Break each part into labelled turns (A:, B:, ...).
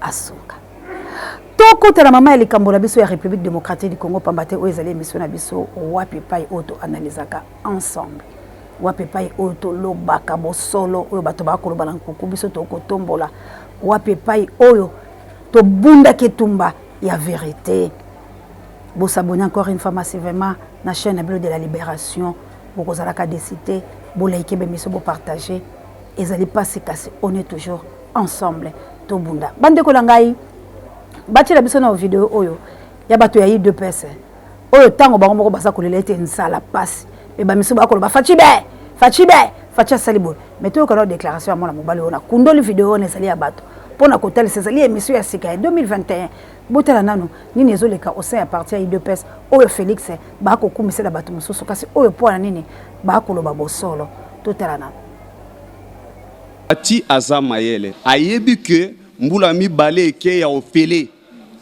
A: asunga tokota la mama likambo na biso ya République démocratique du Congo pambate o ezali émission na biso wapi pai auto analysaka ensemble wapi pai auto lobaka bosolo oyo bato bakoloba na nkuku biso tokotombola wapi pai oyo to bunda ketumba ya vérité. Vous s'abonnez encore une fois massivement na chaîne Bleu de la Libération. Vous avez qu'à décider, vous likez, vous partagez. Et vous allez passer cassé. On est toujours ensemble. To bunda. Bande kolangai. Bati la biso na vidéo oyo. Ya bato ya UDPS. Oyo tango ba ngomoko basa kolela ete nsala passe. E ba miso ba koloba Fachibe. Facha salibo. Mais to ko déclaration à mona mobali ona. Kundoli vidéo on ezali ya bato. Pona kotel sezali émission ya sika 2021. Botela nano nini ezoleka au sein ya parti ya UDPS oyo Félix ba ko kumisela bato mususu kasi oyo pona nini ba ko loba bosolo totela nano
B: ati azamayele ayebi ke mbula mi balé ke ya ofele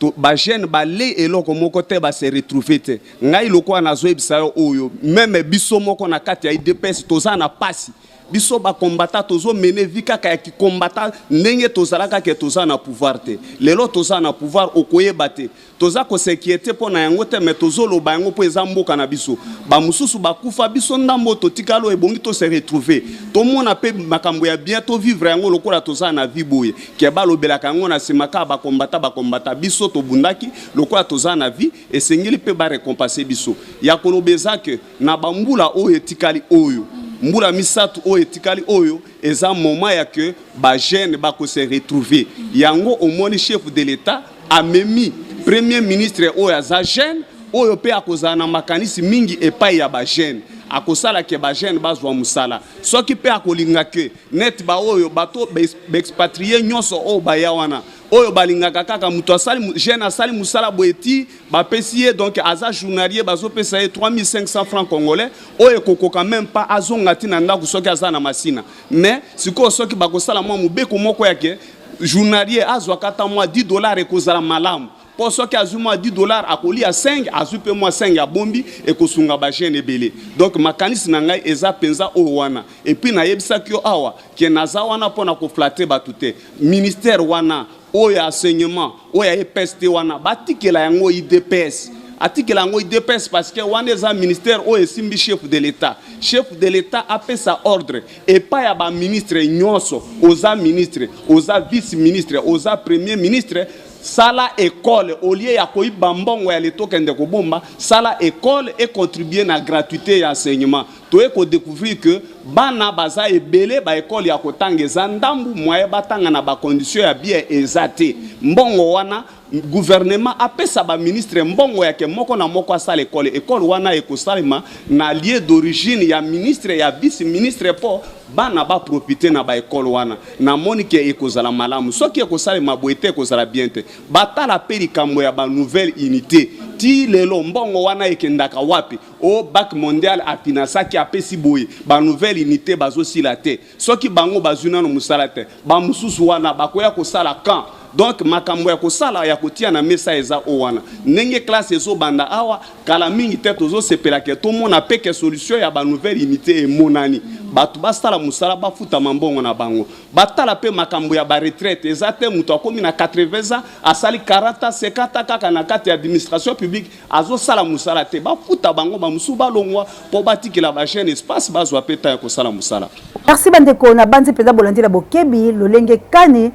B: to ba jeune balé eloko moko te ba se retrouver te ngai loko anazo ebisa oyo même biso moko na kati ya UDPS tozana pasi biso ba combattant tozo mener vika ka ki combattant ndenge tozalaka ke tozana pouvoir te lelo tozana pouvoir okoye bate toza ko sécurité pona yango te mais tozo loba yango po ezamboka na biso ba mususu ba kufa biso ndambo to tikalo ebongi to se retrouver to mona pe makambo ya bientôt vivre yango lokola tozana vie boye ke ba lobelaka yango na semaka ba combattant biso to bundaki lokola tozana vie et sengeli pe ba récompenser biso ya kolobeza ke na bambula oyo tikali oyo mbula misatu oyo etikali oyo eza moment ya que ba jeune ba ko se retrouver yango omoni chef de l'état amemi premier ministre oyo aza jeune oyo pe akozana na makanisi mingi epai ya ba jeune akosala ke ba jeune bazwa musala soki pe akolinga ke net ba oyo bato expatrié nyonso oyo ba yawana oyo balingaka kaka muto asali jeune asali musala boeti ba pesier donc aza journalier bazo pesa 3500 francs congolais oyo kokoka même pas azongati na ndako soki aza na masina mais siko soki bakosala mwa mubeko moko yake journalier azwa kata mwa $10 ekozala malamu pour ce qui a moins $10 à colis à 5 à super moins 5 à bombi et que sunga ba jeune belé donc makanisme nangai eza penza o wana et puis na yebisa kyo awa ke naza wana pona ko flatter batute ministère wana oya enseignement oya EPST wana batikela yango IDPS atikela yango IDPS parce que wana eza ministère oyo simbi chef de l'état a fait sa ordre et pas ya ba ministre nyonso oza ministre oza vice ministre oza premier ministre sala école au lieu ya koyiba mbongo ya letoka ndeko bomba sala école et contribuer na gratuité ya enseignement to eko découvrir que bana baza ebele ba école ya kotangeza ndambu moye batanga na ba condition ya bien ezate mbongo wana gouvernement apesa ba ministre mbongo yake moko na moko asala école wana ekosalema na lieu d'origine ya ministre ya vice ministre po bana ba profiter na ba école wana na monike ekozala malamu soki ekosalema boete ekozala bien te batala peli kambo ya ba nouvelle unité ti lelo mbongo wana ekendaka wapi o bac mondial afinasaki apesi boye ba nouvelle unité bazo sila te soki bango bazuna no musala te ba mususu wana bakoya kosala kan donc makambo ya kosala ya kotia na mesa eza owana nenge classe ezo banda awa kala mingi te tozo sepela ke to mona peke solution ya ba nouvelle unité e monani batu basala musala bafuta mambongo na bango batala pe makambo ya ba retraite eza te muto akomi na 80 ans asali 40 50 kaka na kati ya administration publique azo sala musala te bafuta bango ba musu balongwa po batikela ba jeune espace bazwa peta ya kosala musala.
A: Merci bandeko na banzi peza bolandi la bokebi lolenge kani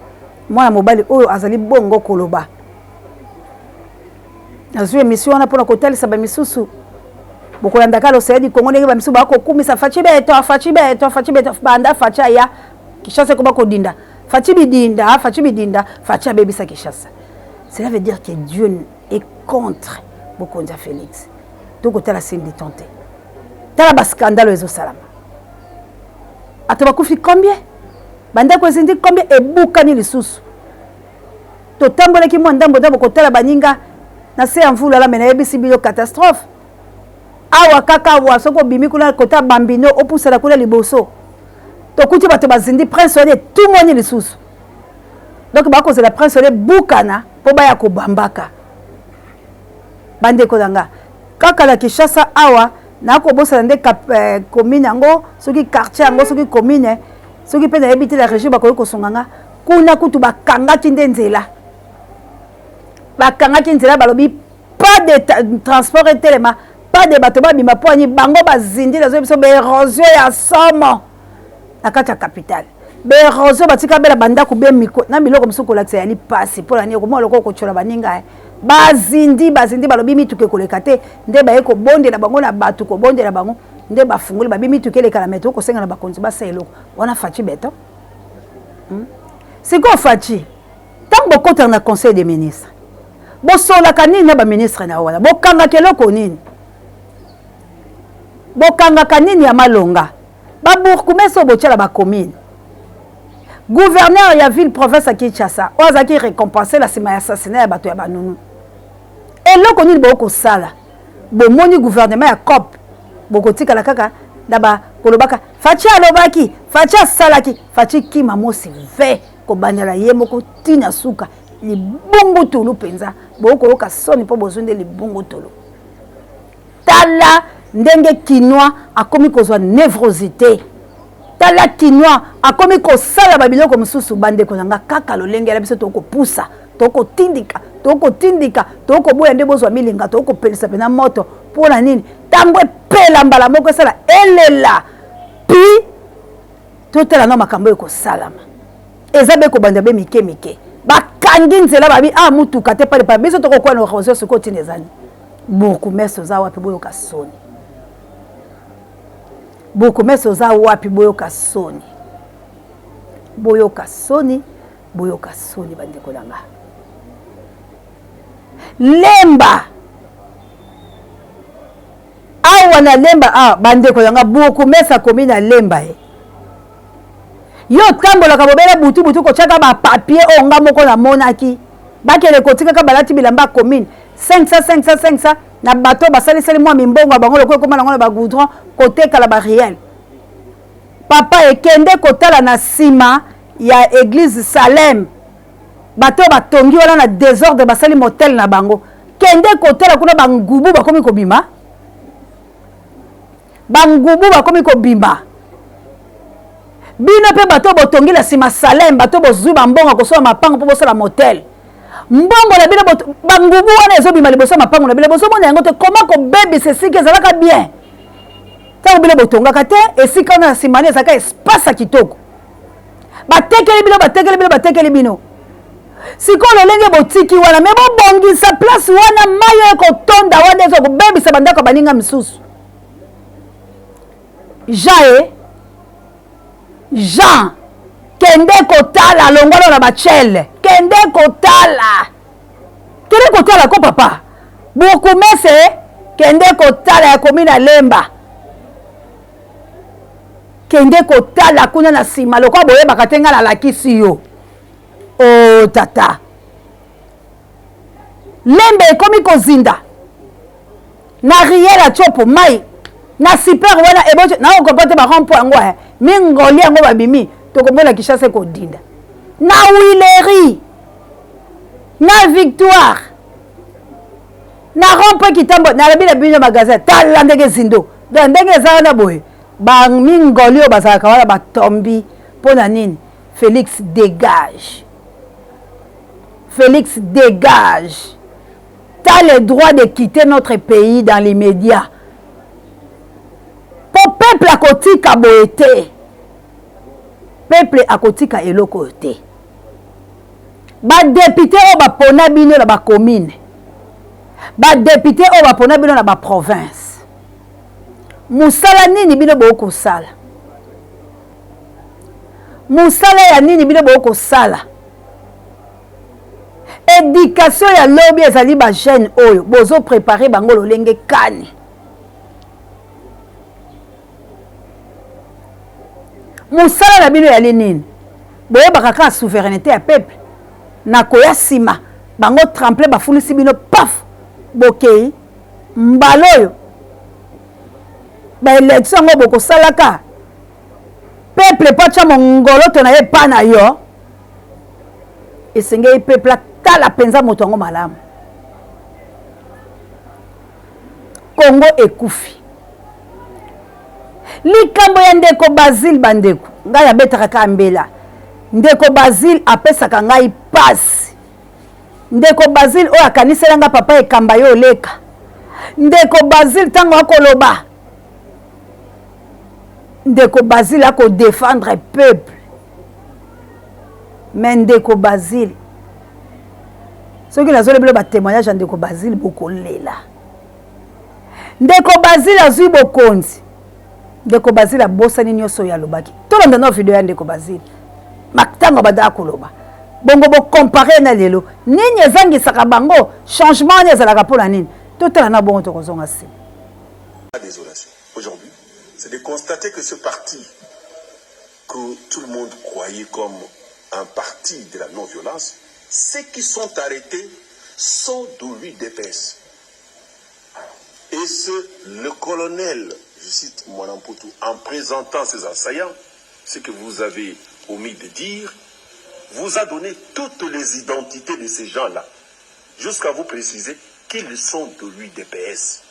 A: mwana mobali oyo azali bongo koloba azu émission na pona kotalisa ba misusu bokolanda kalo sayedi Kongo ndenge ba misusu bako kumisa Fachibe to banda facha ya Kishasa ko bako dinda Fachibe dinda facha bebisa Kishasa. Cela veut dire que Dieu est contre Bokonza Félix donc otala sindi tenter tala ba scandale ezo salama atoba kufi combien banda ko zindi combien ebuka ni lisusu to tambola ki mo ndambo dabo kotala baninga na se amvula la mena ebisi bilo catastrophe awa kaka wa soko bimi kuna kota bambino opusala kula liboso to kuti bato bazindi prince ole tout moni lisusu donc ba ko la prince ole bukana po ba ya ko bambaka bande ko danga kaka la Kishasa awa na ko bosa nde commune yango soki quartier yango soki commune soki pe na ebiti la région ba ko songanga kuna kutu bakanga tinde nzela bakangaki nzela balobi pas de transport etelema pas de bato babima po ani bango bazindi nazo biso beérosion ya somo na kati ya capitale beérosion batika bela bandako be miko na biloko mosusu kolakisa yali pasi mpo na nini komona loko kochola baninga bazindi balobi mituke koleka te nde baye kobondela bango na bato kobondela bango nde bafungoli babi mituke eleka na meto kosenga na bakonzi basa eloko wana faci beto siko faci ntango bokotaka na conseil des ministres bosolaka nini na baministre na wana bokangaka eloko nini bokangaka nini ya malonga babourgmestre oyo botyala bacommune gouverneur ya ville province ya Kinshasa oyo azalaki récompensé la nsima ya assassinat ya bato ya banunu eloko nini bokosala bomoni gouvernement ya COP bokotikala kaka na bakolobaka faci alobaki faci asalaki faci kima mosi ve kobandela ye moko tina suka libungu tulu penza bokoyoka soni mpo bozwi nde libungu tulu tala ndenge kinois akomi kozwa névrosité tala kinois akomi kosala babiloko mosusu bandeko na nga kaka lolenge ala biso tokopusa tokotindika tokoboya nde bozwa milinga tokopelisa pena moto mpo na nini ntango epela mbala moko esala elela pi totala na makambo ekosalama eza be kobanda be mike bakangi nzela babi mutuka te pale biso tokokuwa na réseau soko tina ezani bourgmestre oza wapi boyoka soni bourgmestre oza wapi boyoka soni bandeko na nga lemba awa na lemba bandeko na nga bourgmestre akomi na lemba yo tambolaka bobela butu kotiaka bapapier oyo nga moko na monaki bakele kotikaka balati bilamba commune 500 na bato basalisali mwa mimbongo bango lokola ekoma nango na bagoudron kotekala bariel papa ekende kotala na nsima ya église Salem bato batongi wana na désordre basali motel na bango kende kotala kuna bangubu bakomi kobima bino pe bato botongi la nsima Salem bato bozwi bambongo kosola mapango mpo bosala motel mbongo na bino bangubu wana ezobima liboso mapango na bino bozomona yango te koma kobebisa esika ezalaka bien ntango bino botongaka te esika wana na nsima ezalaka espace ya kitoko batekeli bino sikoyo lolenge botiki wana me bobongisa place wana mayo ekotonda wana ezokobebisa bandako baninga misusu Jean kende kotala longolo na bachele kende kotala ko papa bourgmestre kende kotala ya komi na lemba kende kotala kuna na nsima lokola boyebaka te nga nalakisi yo tata lemba ekomi kozinda na riela chopo mai na super wana eboche na okopote barompo yango mingoli yango babimi tokomona Kinshasa kodinda na Wileri na Victoire na rompo kitambo na labila bino magasin tala ndenge zindo ndenge za na boye ba mingoli o bazaka wala batombi pona nini Félix dégage t'as le droit de quitter notre pays dans les médias pour peuple à kotika boete peuple à kotika eloko te ba député o ba pona bino na ba commune ba député o ba pona bino na ba province musala nini bino boko sala musala ya nini bino boko sala éducation ya lobi ezali ba jeune oyo bozo préparer bango lolenge kani musala na bino ya nini boyebaka kaka souveraineté ya peuple na koya nsima bango tremple bafulisi bino paf bokei mbala oyo baélection yango bokosalaka peuple po atya mongoloto na ye epa na yo esengeli peuple atala mpenza moto yango malamu Congo ekufi likambo ya ndeko Basile bandeko ngai abetaka kambela ndeko Basile apesaka ngai pasi ndeko Basile oyo akaniselanga papa ekamba yo leka ndeko Basile tango akoloba ndeko Basile ako défendre peuple mais ndeko Basile soki nazolebela ba témoignage ya ndeko Basile bokolela ndeko Basile azwi bokonzi ndeko Basile abosani nyonso ya lobaki tolanda na video ya ndeko Basile matango bada koloba bongo bo comparer na lelo nini ezangisaka bango changement ne ezalaka mpona nini totala na bongo tokozonga si.
C: Désolation aujourd'hui c'est de constater que ce parti que tout le monde croyait comme un parti de la non-violence, ceux qui sont arrêtés sont de l'UDPS. Et le colonel, je cite Mwanamputu, en présentant ses assaillants, ce que vous avez omis de dire, vous a donné toutes les identités de ces gens-là, jusqu'à vous préciser qu'ils sont de l'UDPS.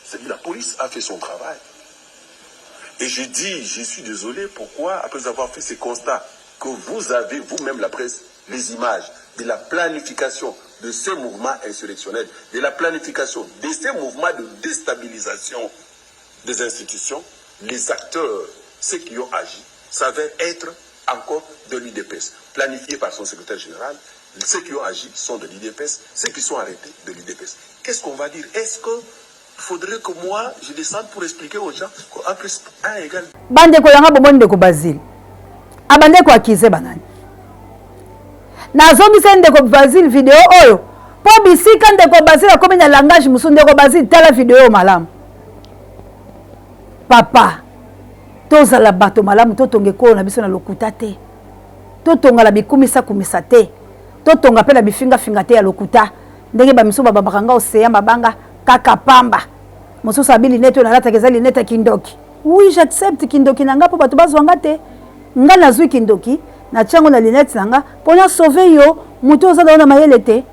C: C'est-à-dire la police a fait son travail. Et je dis, je suis désolé, pourquoi, après avoir fait ces constats, que vous avez, vous-même la presse, les images de la planification de ces mouvements insurrectionnels, de la planification de ces mouvements de déstabilisation des institutions, les acteurs, ceux qui ont agi, s'avèrent être encore de l'UDPS, planifiés par son secrétaire général. Ceux qui ont agi sont de l'UDPS, ceux qui sont arrêtés de l'UDPS. Qu'est-ce qu'on va dire? Est-ce que il faudrait que moi, je descende pour expliquer aux gens qu'un plus 1 égale...
A: Bande ko yanga bomo ndeko Basile. Abande ko akize banani. Nazongisa ndeko Basile video oyo. Po bisika ndeko Basile akomi na langage musu ndeko Basile tala video malamu. Papa, tozala bato malamu totonge ko na biso na lokuta te. Totonga la bikumisa kumisa te. Totonga pe na bifinga finga te ya lokuta. Ndenge ba miso baba bakanga oseya mabanga kaka pamba. Mosusu abili neto na lata kezali neta kindoki. Oui, j'accepte kindoki nanga po bato bazwanga te. Nga nazwi kindoki na chango na linette nanga pona sauver yo muto oza na mayele te.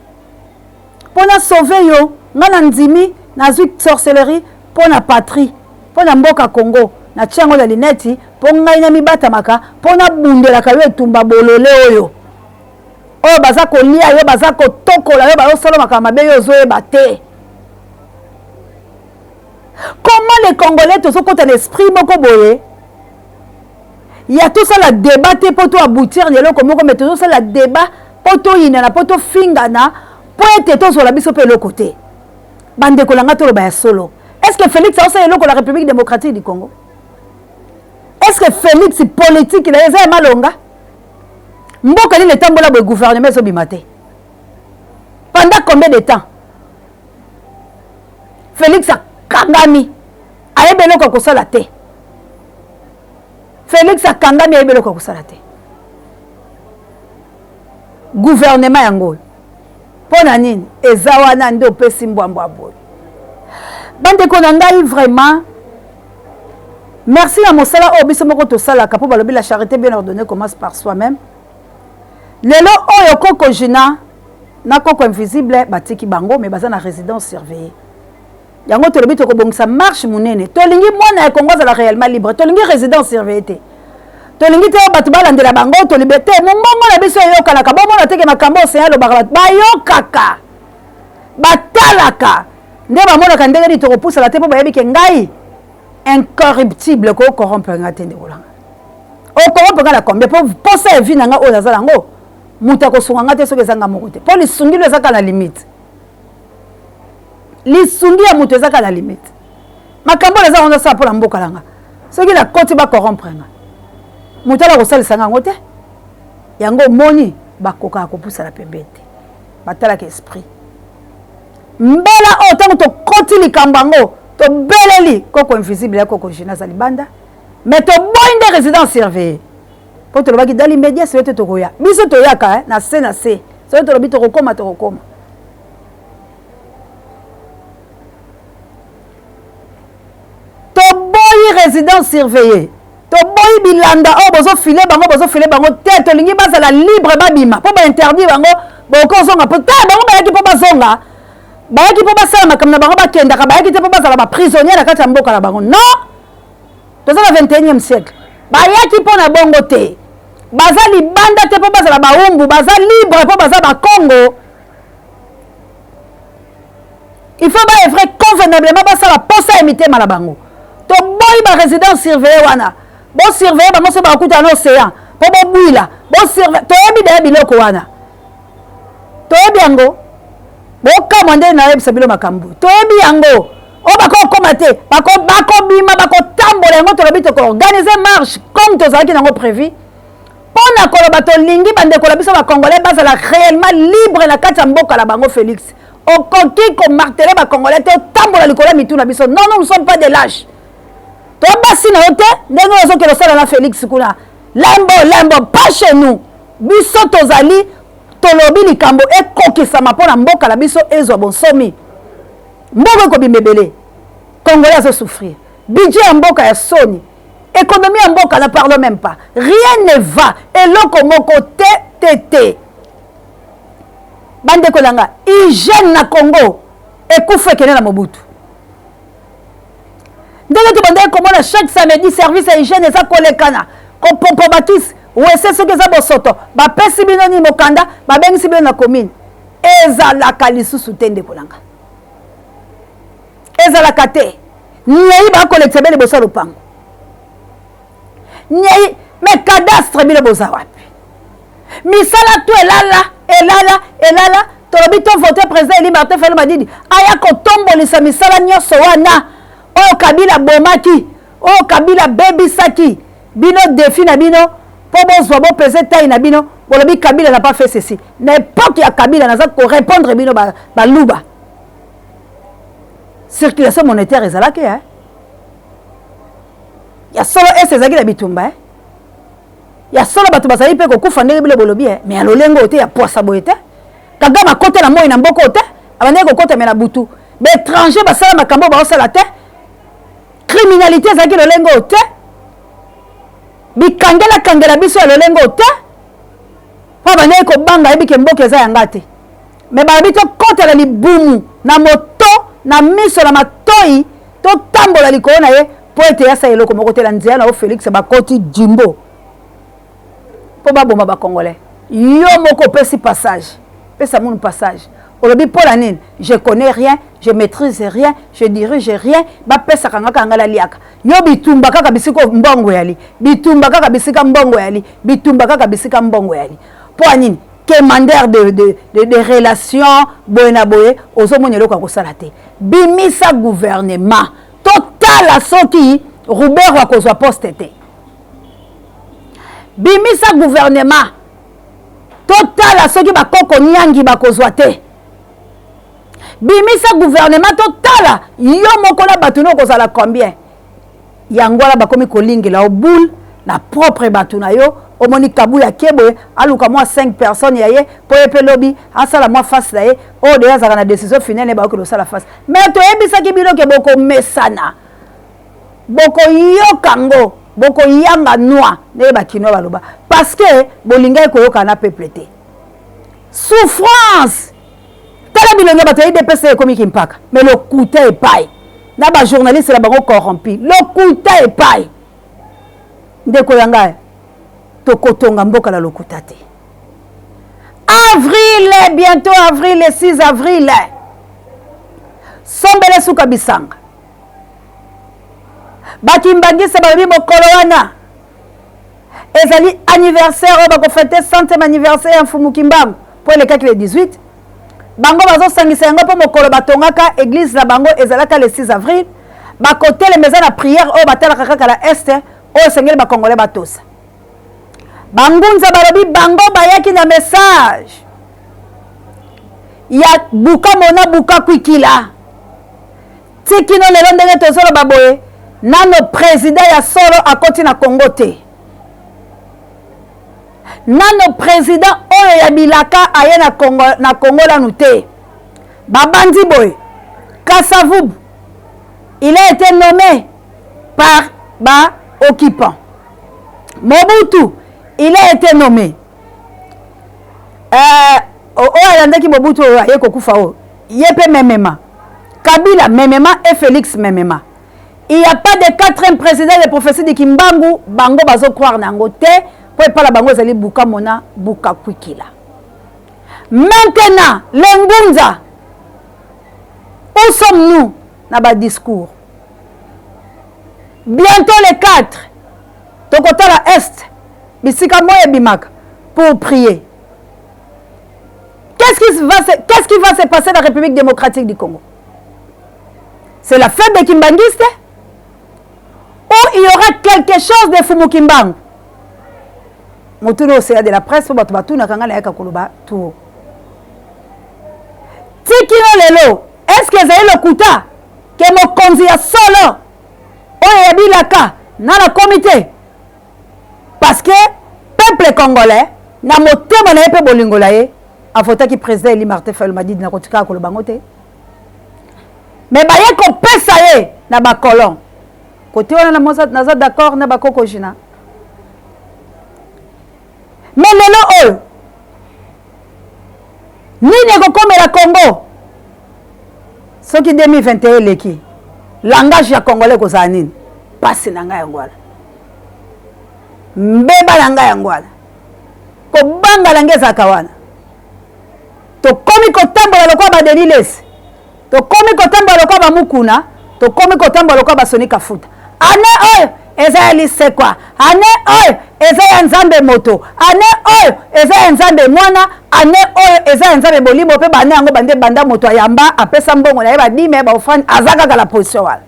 A: Pona sauver yo nga na ndimi nazwi sorcellerie pona patrie. Pona mboka Congo na chango na linette po ngai na mibata maka pona bundela ka yo etumba bolole oyo. Oh baza ko lia yo baza ko tokola yo ba solo makama be yo zoyeba te. Comment les Congolais te sont contre l'esprit moko boye? Il y a tout ça la débat pour toi aboutir les loko moko mais tout ça la débat pour toi inana pour toi fingana pour être tout sur la biso pe le côté. Bande kolanga to ba solo. Est-ce que Félix a aussi loko la République démocratique du Congo? Est-ce que Félix politique il a malonga? Mboka ni le tambola bo gouvernement so bimate. Pendant combien de temps? Félix a kangami ayebelo ko kosala te. Félix a kangami ayebelo ko kosala te. Gouvernement yango pona nini ezawa na ndo pesi mbwambwa boy. Bande ko ngai vraiment merci à mosala obiso moko to sala kapo balobi la charité bien ordonnée commence par soi-même. Lelo oyo koko jina na koko invisible batiki bango mais baza na résidence surveillée. Yango tolobi to ko bongisa marche munene tolingi mona ya Congo za réellement libre tolingi résidence surveillée tolingi te batu balandela bango to liberté mongongo na biso yoka ka bomo na teke makambo se lo bakala bayokaka batalaka nde bamona ka ndenge ni to kopusa la te po bayebi ke ngai incorruptible ko corrompre ngate nde kolanga o corrompre la combien po sa vie nanga o nazala ngo muta ko sunga ngate soke zanga mokote po li sungilo ezaka na limite. Lisungi ya mutu ezaka na limite. Makambo leza onda sa pola mboka langa. Soki la koti ba corrompre nga. Mutu ala kosalisa nga ngote. Yango moni bakoka kopusa la pembete. Batala ke esprit. Mbela o tango to koti likambango to beleli koko invisible ya koko jina za libanda. Mais to boinde résidence surveillée. Po to lobaki dans l'immédiat c'est to koya. Biso to yaka na se. C'est to lobi to kokoma to kokoma. Résidence surveillée. To boy bilanda o bozo filer bango tête to lingi baza la libre babima po ba interdit bango boko zonga po ta bango ba yaki po bazonga ba yaki po basala makamna bango ba kenda ka ba yaki te po baza la prisonnier na kati mboka la bango non to za 21e siècle ba yaki po na bongo te baza libanda te po baza la baumbu baza libre po baza ba Congo il faut ba vrai convenablement ba ça la posa imiter malabango to boy ba résidence surveillée wana bo surveiller bango so ba kuta na océan po bo buila bo surveiller to yebi de biloko wana to yebi yango bo kamande na yebi sabilo makambu to yebi yango o bako komate bako bima bako tambola yango to lobi to ko organiser marche comme to zaki nango prévu pona ko lobato lingi bande ko labiso ba congolais bazala réellement libre na kati ya mboka la bango Félix au conquis ko marteler ba congolais to tambola likola mituna biso non nous ne sommes pas des lâches to basi na hote ndenge ozo ke lo sala na Félix kuna lembo pas chez nous biso tozali tolobi likambo ekokisama pona mboka la biso ezo bonsomi mboka ko bimbebele congolais azo souffrir budget ya mboka ya soni économie en mboka ne parle même pas rien ne va et loko moko te bande kolanga hygiène na Congo ekufa kene na Mobutu ndenge to bande komona chaque samedi service à hygiène eza kolekana ko pompo batis wese soki eza bosoto bapesi bino ni mokanda babengisi bino na commune ezalaka lisusu te nde kolanga ezalaka te nyei bakolekisa bene bosa lopango nyei mais cadastre bile boza wapi misala tu elala tolobi to voter président Liberté Felo Madidi aya ko tombolisa misala nyonso wana oyo Kabila bomaki oyo Kabila bebisaki bino défi na bino po bozwa bo peser taille na bino bolobi Kabila n'a pas fait ceci n'importe ya Kabila naza ko répondre bino ba luba circulation monétaire ezalaki ya solo ezaki na bitumba ya solo bato bazali pe kokufa ndenge bile bolobi mais ya lolengo te ya poisa boye te kagama kote na moi na mboko te abandeki kokota me na butu baétranger basala makambo baosala te criminalité ezalaki lolengo te bikangela biso ya lolengo te po bandeki kobanga yebike mboka eza yanga te me balobi tokotela libumu na moto na miso na matoi totambola likolo na ye po ete yasa eloko moko te la nzela na o Félix bakoti jimbo po baboma bakongolais yo moko pesi passage pesa mon passage olobi pour la nine je connais rien je maîtrise rien je dirige rien ba pesa kanga ngala liaka yo bitumba kaka bisiko mbongo yali bitumba kaka bisika mbongo yali bitumba kaka bisika mbongo yali pour nini commander de relations boyena boye ozomonyelo kwa kosala te bimisa gouvernement total à soki Robert wa kozwa poste te bimisa gouvernement total à soki bakoko nyangi bakozwa te bimisa gouvernement total yo moko na batu no kozala combien yangola bakomi kolingela obul na propre batu na yo omoni kabu ya kebo aluka moi 5 personnes yaye po epe lobi asala moi face na ye o de azaka na décision finale ba ko lo sala face mais to ebisa ki bino ke boko mesana boko yokango boko yanga noa ne ba kino baloba parce que bolinga ko yoka na peuple te souffrance tala bilonga bato yi DPC komi kimpaka mais le coût est paille na ba journaliste la bango corrompu le coût est paille ndeko yanga tokotonga mboka la lokuta te avril bientôt avril le 6 avril sombele suka bisanga bakimbangisa babi mokolo wana ezali anniversaire bako fêter 100e anniversaire ya Mfumu Kimbangu pour le 4 le 18 bango bazo sangisa yango po mokolo batongaka église na bango ezalaka le 6 avril bakote le maison na prière o batalaka kaka la est o sengeli ba congolais batosa bangunza balobi bango bayaki na message ya buka mona buka kwikila tikino lelo ndenge tozolo baboye nano président ya solo akoti na Congo te nano président oyo ya bilaka aye na Congo lanu te babandi boye Kasavubu il a été nommé par ba occupant Mobutu il a été nommé alandaki Mobutu aye kokufa o yepe memema Kabila memema et Félix memema il n'y a pas de 4e président de prophétie de Kimbangu bango bazo croire nango te po pas la bango zali buka mona buka kwikila maintenant lengunza Où sommes-nous dans le discours? Bientôt les 4. Donc, au la Est, pour prier. Qu'est-ce qui va se passer dans la République démocratique du Congo? C'est la fête des Kimbangistes? Ou il y aura quelque chose de Fumukimbang? Moutouno océan de la presse, tout. Tikino lelo, est-ce que c'est le kuta que mo konzi ya solo oye bilaka na la comité? Parce que peuple congolais na motema na yepe bolingola ye afota ki président Eli Martin Fayulu Madidi na kotika ko bangote. Mais ba ye ko pesa ye na ba colon. Côté wana na za d'accord na ba koko jina. Mais lelo nini ekokomela Congo soki 2021 eleki langage ya congolais kozala nini? Pasi na ngai yango wana, mbeba na ngai yango wana, kobanga ngai ezalaka wana. Tokomi kotambola lokola badeni lesi, tokomi kotambola lokola bamukuna, tokomi kotambola lokola basoni kafuta. Ane oyo eza ya lisekwa, ane oyo eza ya nzambe moto, ane oyo eza ya nzambe mwana, ane oyo eza ya nzambe bolimo pe bane yango bande banda moto ayamba apesa mbongo na ye badime ba ofani azaka la position wala.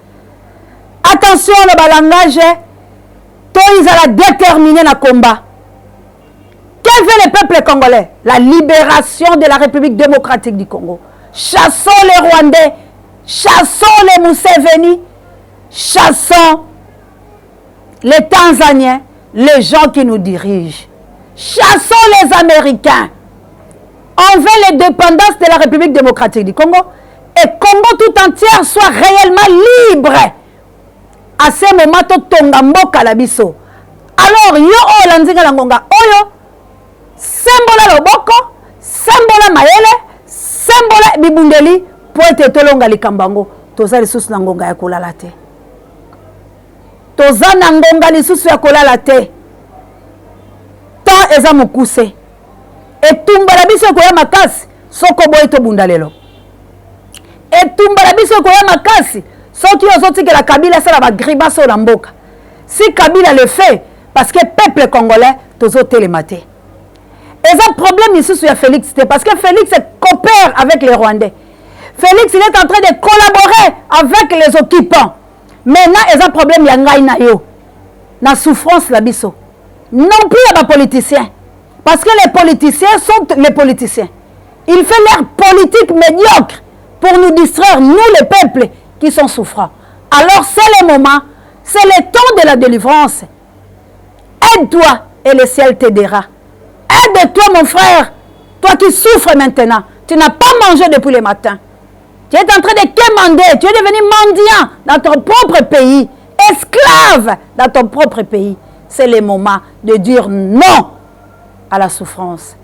A: Attention le balangage, to izala déterminé na combat. Quel veut le peuple congolais? La libération de la République démocratique du Congo. Chassons les Rwandais, chassons les Museveni, chassons les Tanzaniens, les gens qui nous dirigent. Chassons les Américains. On veut l'indépendance de la République démocratique du Congo et Congo tout entière soit réellement libre. À ce moment, tonga mboka la biso. Alors, yo o lanzinga langonga oyo, sembola loboko, sembola mayele, sembola bibundeli, pour être tolonga likambango, toza lisusu na ngonga ya kolala te. Toza na ngonga lisusu ya kolala te. Tant eza mokuse. Et tumba la biso koya makasi, soko boy to bunda lelo. Et tumba la biso koya makasi, soki ozoti que la Kabila sala ba grimace na mboka. Si Kabila le fait parce que peuple congolais tozo télématé. Et ça problème ici sur Félix, c'est parce que Félix coopère avec les Rwandais. Félix il est en train de collaborer avec les occupants. Maintenant il y a un problème ya ngai na yo. Na souffrance la biso. Non plus à les politiciens. Parce que les politiciens sont les politiciens. Ils font leur politique médiocre pour nous distraire, nous les peuples qui sont souffrants. Alors c'est le moment, c'est le temps de la délivrance. Aide-toi et le ciel t'aidera. Aide-toi mon frère, toi qui souffres maintenant. Tu n'as pas mangé depuis le matin. Tu es en train de quémander, tu es devenu mendiant dans ton propre pays, esclave dans ton propre pays. C'est le moment de dire non à la souffrance.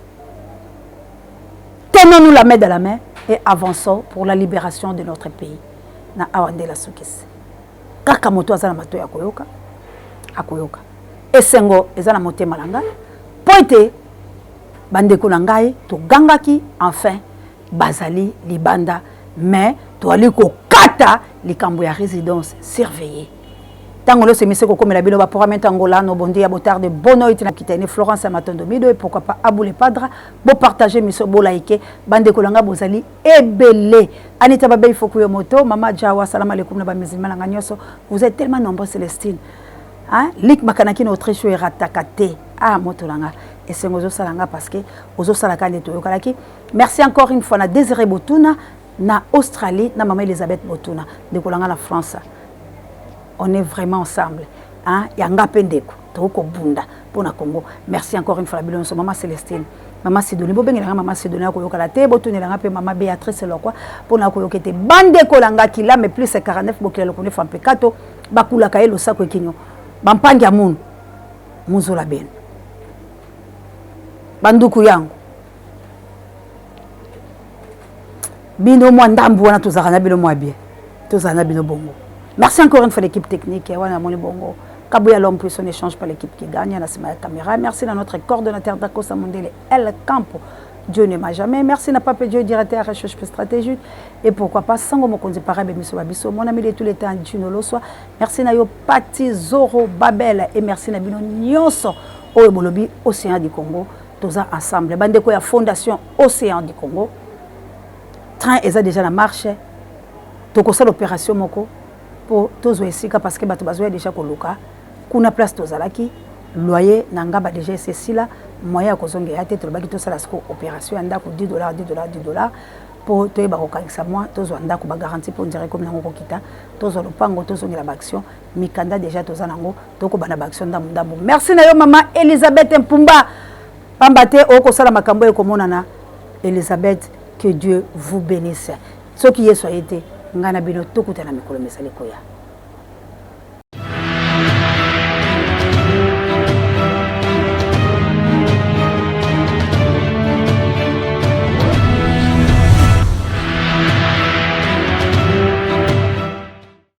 A: Tenons-nous la main dans la main et avançons pour la libération de notre pays. Na awande la sukisi. Kaka moto azana mato ya koyoka. Akoyoka. Esengo ezana motema langa. Poite bandeko na ngai to gangaki enfin bazali libanda mais to ali ko kata likambo ya résidence surveillée. Tangolo se mise ko komela bilo ba pour Angola no bondi ya botar de bono itina kitene Florence Matondo Mido et pourquoi pas Aboule Padra bo partager miso bo like bande kolanga bozali ebele Anita Babé Fokuyo Moto Mama Jawa salam alaikum na ba musulman nga nyoso vous êtes tellement nombreux Célestine hein lik makanaki no trecho eratakate ah motolanga et c'est ngozo salanga parce que ozo salaka ndeto yokalaki merci encore une fois na Désiré Botuna na Australie na Maman Elisabeth Botuna de kolanga na France. On est vraiment ensemble. Hein? Yanga pendeko, toko bunda pour na Congo. Merci encore une fois la bilon maman Célestine. Maman Sidonie, bo benga maman Sidonie ko yokala te botune la pe maman Béatrice lokwa pour na ko yokete bande ko langa kila mais plus 49 bokela ko ne fampe kato bakula kaelo sako kinyo. Bampangi ya munu. Muzo la ben. Banduku yangu. Bino mo ndambu wana tozaka na bino mo bien. Tozaka na bino bongo. Merci encore une fois l'équipe technique. Kabouya l'homme puissant n'échange pas l'équipe qui gagne. La caméra. Merci à notre coordonnateur Dako Samondele El Campo. Dieu ne m'a jamais. Merci n'a pas pu Dieu directeur recherche stratégique. Et pourquoi pas, sans que je parle de mon ami de tous les temps, Dieu ne le soit. Merci na yo Pati Zoro Babel et merci na bino nyonso au Bolobi Océan du Congo. Tous ensemble. Bande ko ya fondation Océan du Congo. Train est déjà en marche. Toko ça l'opération moko pour tous esika parce que bato bazoya déjà koluka. Kuna place tozalaki. Loyer nangaba déjà c'est là moyen kozonga ya tete lobaki to sala siko opération anda ko $10 pour te ba ko kanisa moi tozo anda ko ba garantie pour dire comme nango ko kita tozo lopango tozo ngela ba action mikanda déjà toza nango to ko bana ba action ndambo merci na yo maman Elisabeth Mpumba pambate o ko sala makambo e ko monana Elisabeth, que Dieu vous bénisse ce qui est soyez ngana bino to kutana mikolo mesale koya